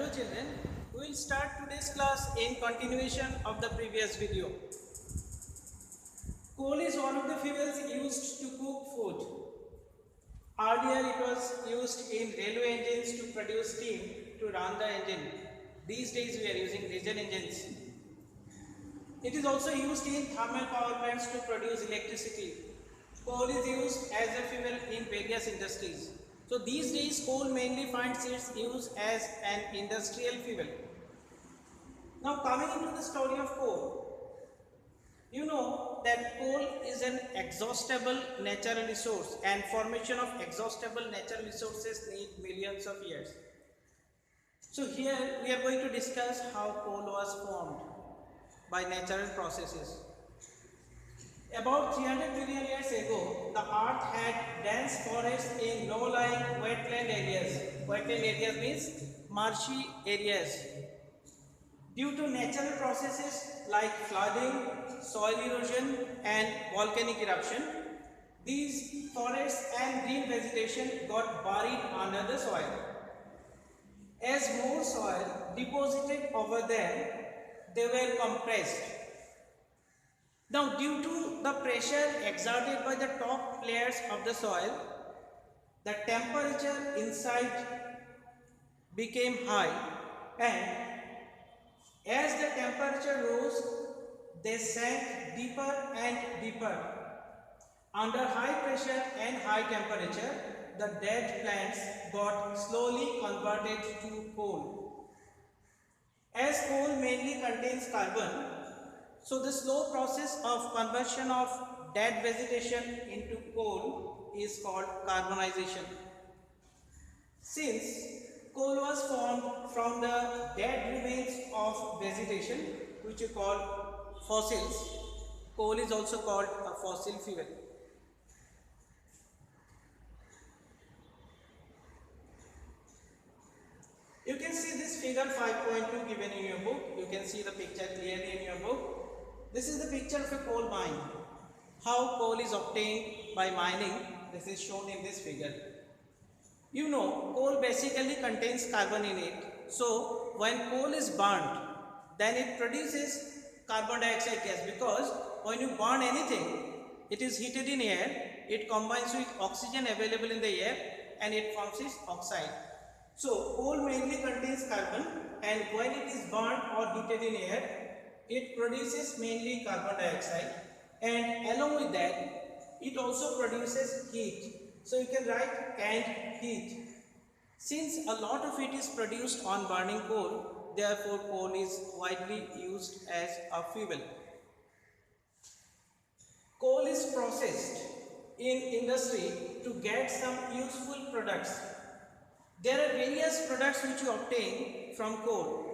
Hello children, we will start today's class in continuation of the previous video. Coal is one of the fuels used to cook food. Earlier it was used in railway engines to produce steam to run the engine. These days we are using diesel engines. It is also used in thermal power plants to produce electricity. Coal is used as a fuel in various industries. So these days coal mainly finds its use as an industrial fuel. Now coming into the story of coal, you know that coal is an exhaustible natural resource and formation of exhaustible natural resources need millions of years. So here we are going to discuss how coal was formed by natural processes. About 300 million years ago, the earth had dense forests in low-lying wetland areas. Wetland areas means marshy areas. Due to natural processes like flooding, soil erosion and volcanic eruption, these forests and green vegetation got buried under the soil. As more soil deposited over them, they were compressed. Now, due to the pressure exerted by the top layers of the soil, the temperature inside became high, and as the temperature rose, they sank deeper and deeper. Under high pressure and high temperature, the dead plants got slowly converted to coal. As coal mainly contains carbon, so the slow process of conversion of dead vegetation into coal is called carbonization. Since coal was formed from the dead remains of vegetation, which we call fossils, coal is also called a fossil fuel. You can see this figure 5.2 given in your book. You can see the picture clearly in your book. This is the picture of a coal mine. How coal is obtained by mining, this is shown in this figure. You know, coal basically contains carbon in it. So, when coal is burnt, then it produces carbon dioxide gas, because when you burn anything, it is heated in air, it combines with oxygen available in the air and it forms its oxide. So, coal mainly contains carbon, and when it is burnt or heated in air, it produces mainly carbon dioxide, and along with that, it also produces heat. So, you can write and heat. Since a lot of it is produced on burning coal, therefore coal is widely used as a fuel. Coal is processed in industry to get some useful products. There are various products which you obtain from coal,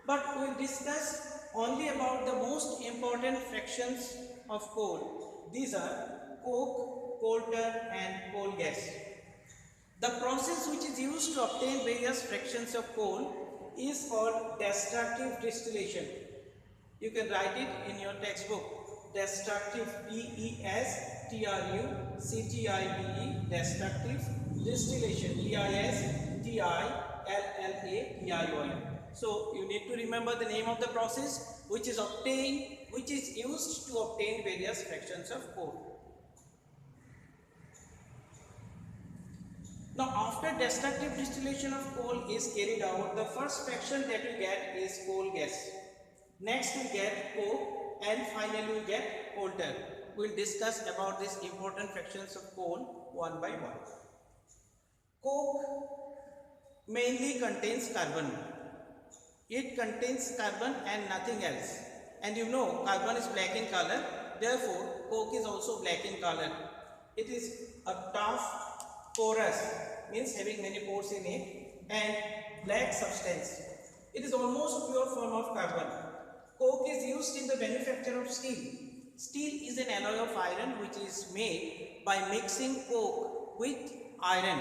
but we will discuss only about the most important fractions of coal. These are coke, coal tar and coal gas. The process which is used to obtain various fractions of coal is called destructive distillation. You can write it in your textbook. Destructive, D-E-S-T-R-U-C-T-I-V-E, destructive distillation, D-I-S-T-I-L-L-A-T-I-O-N. So you need to remember the name of the process which is used to obtain various fractions of coal. Now, after destructive distillation of coal is carried out, the first fraction that we get is coal gas. Next we get coke, and finally we get coal tar. We will discuss about these important fractions of coal one by one. Coke mainly contains carbon. It contains carbon and nothing else. And you know carbon is black in color, therefore coke is also black in color. It is a tough, porous, means having many pores in it, and black substance. It is almost pure form of carbon. Coke is used in the manufacture of steel. Steel is an alloy of iron which is made by mixing coke with iron.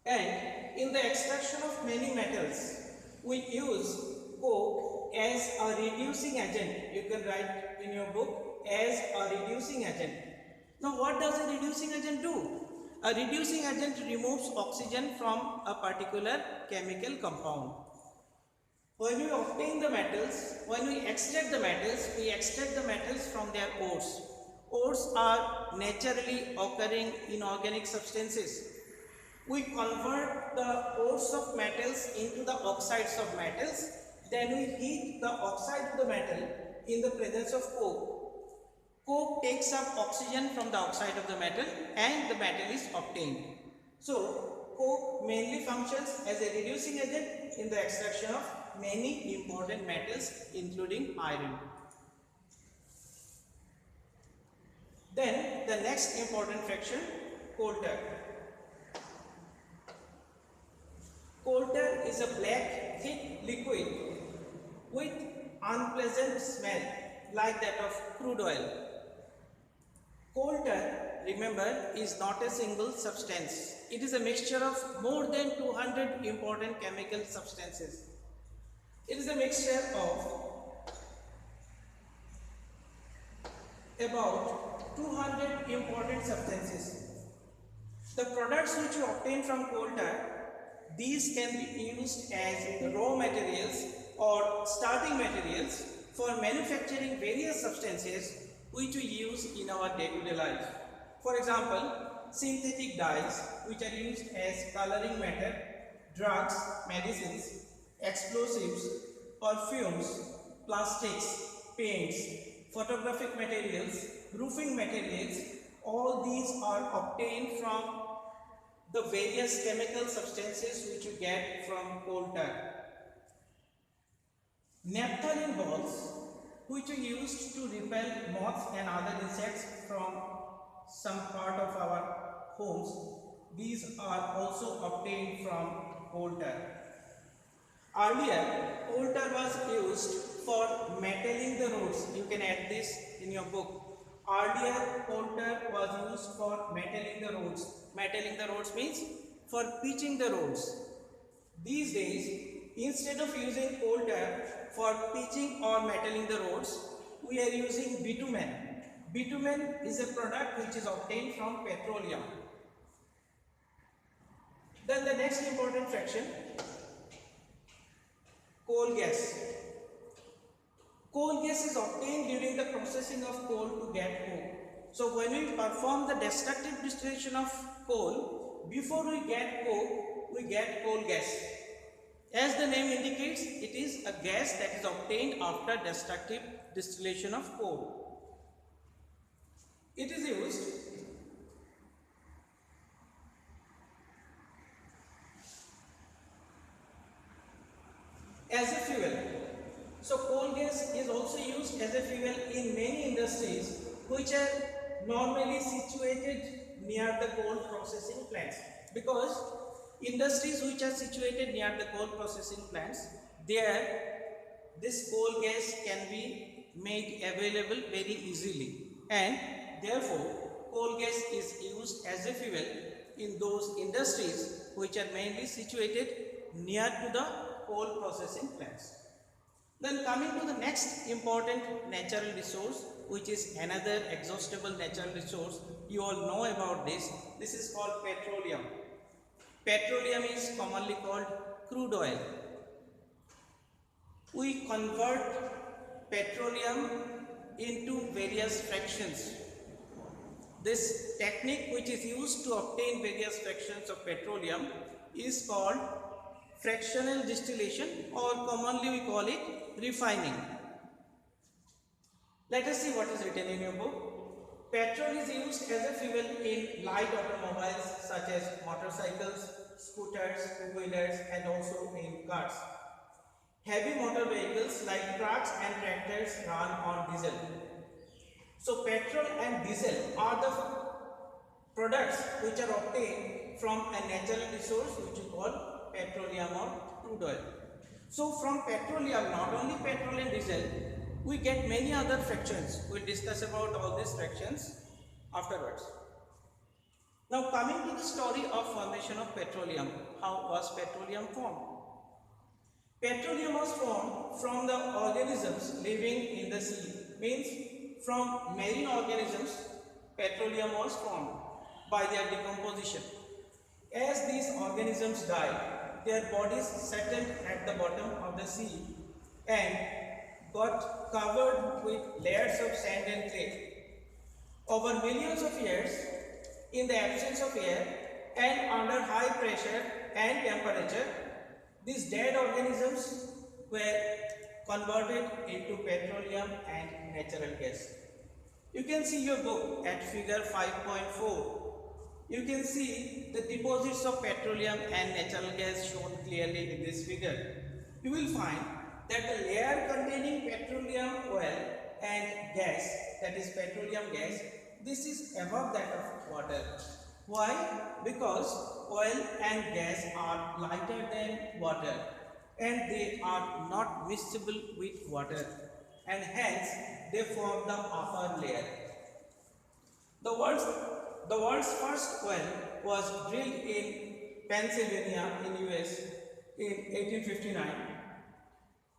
And in the extraction of many metals, we use coke as a reducing agent. You can write in your book as a reducing agent. Now, what does a reducing agent do? A reducing agent removes oxygen from a particular chemical compound. When we obtain the metals, when we extract the metals from their ores. Ores are naturally occurring inorganic substances. We convert the ores of metals into the oxides of metals. Then we heat the oxide of the metal in the presence of coke. Coke takes up oxygen from the oxide of the metal and the metal is obtained. So, coke mainly functions as a reducing agent in the extraction of many important metals including iron. Then the next important fraction, coal tar. Coal tar is a black thick liquid with unpleasant smell like that of crude oil. Coal tar, remember, is not a single substance. It is a mixture of more than 200 important chemical substances. It is a mixture of about 200 important substances. The products which you obtain from coal tar, these can be used as raw materials or starting materials for manufacturing various substances which we use in our day-to-day life. For example, synthetic dyes which are used as coloring matter, drugs, medicines, explosives, perfumes, plastics, paints, photographic materials, roofing materials, all these are obtained from the various chemical substances which you get from coal tar. Naphthalene balls which are used to repel moths and other insects from some part of our homes, these are also obtained from coal tar. Earlier, coal tar was used for metalling the roads. You can add this in your book. Earlier, coal tar was used for metalling the roads. Metalling the roads means for pitching the roads. These days, instead of using coal tar for pitching or metalling the roads, we are using bitumen. Bitumen is a product which is obtained from petroleum. Then the next important fraction, coal gas. Coal gas is obtained during the processing of coal to get coke. So when we perform the destructive distillation of coal, before we get coke, we get coal gas. As the name indicates, it is a gas that is obtained after destructive distillation of coal. It is used as a fuel. So coal gas is also used as a fuel in many industries which are normally situated near the coal processing plants, because industries which are situated near the coal processing plants, there this coal gas can be made available very easily, and therefore coal gas is used as a fuel in those industries which are mainly situated near to the coal processing plants. Then coming to the next important natural resource, which is another exhaustible natural resource, you all know about this. This is called petroleum. Petroleum is commonly called crude oil. We convert petroleum into various fractions. This technique which is used to obtain various fractions of petroleum is called fractional distillation, or commonly we call it refining. Let us see what is written in your book. Petrol is used as a fuel in light automobiles such as motorcycles, scooters, two-wheelers, and also in cars. Heavy motor vehicles like trucks and tractors run on diesel. So petrol and diesel are the products which are obtained from a natural resource which we call petroleum or crude oil. So from petroleum, not only petrol and diesel, we get many other fractions. We'll discuss about all these fractions afterwards. Now coming to the story of formation of petroleum. How was petroleum formed? Petroleum was formed from the organisms living in the sea. Means from marine organisms, petroleum was formed. by their decomposition. As these organisms died, their bodies settled at the bottom of the sea and got covered with layers of sand and clay. Over millions of years, in the absence of air and under high pressure and temperature, these dead organisms were converted into petroleum and natural gas. You can see your book at figure 5.4. You can see the deposits of petroleum and natural gas shown clearly in this figure. You will find that the layer containing petroleum oil and gas, that is petroleum gas, this is above that of water. Why? Because oil and gas are lighter than water and they are not miscible with water, and hence they form the upper layer. The world's first well was drilled in Pennsylvania in US in 1859.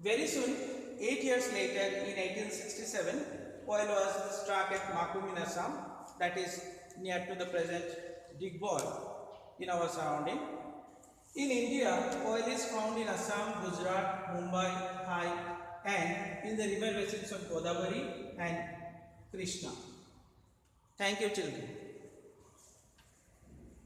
Very soon, 8 years later in 1867, oil was struck at Makum in Assam, that is near to the present Digboi in our surrounding. In India, oil is found in Assam, Gujarat, Mumbai, Thai, and in the river basins of Godavari and Krishna. Thank you, children.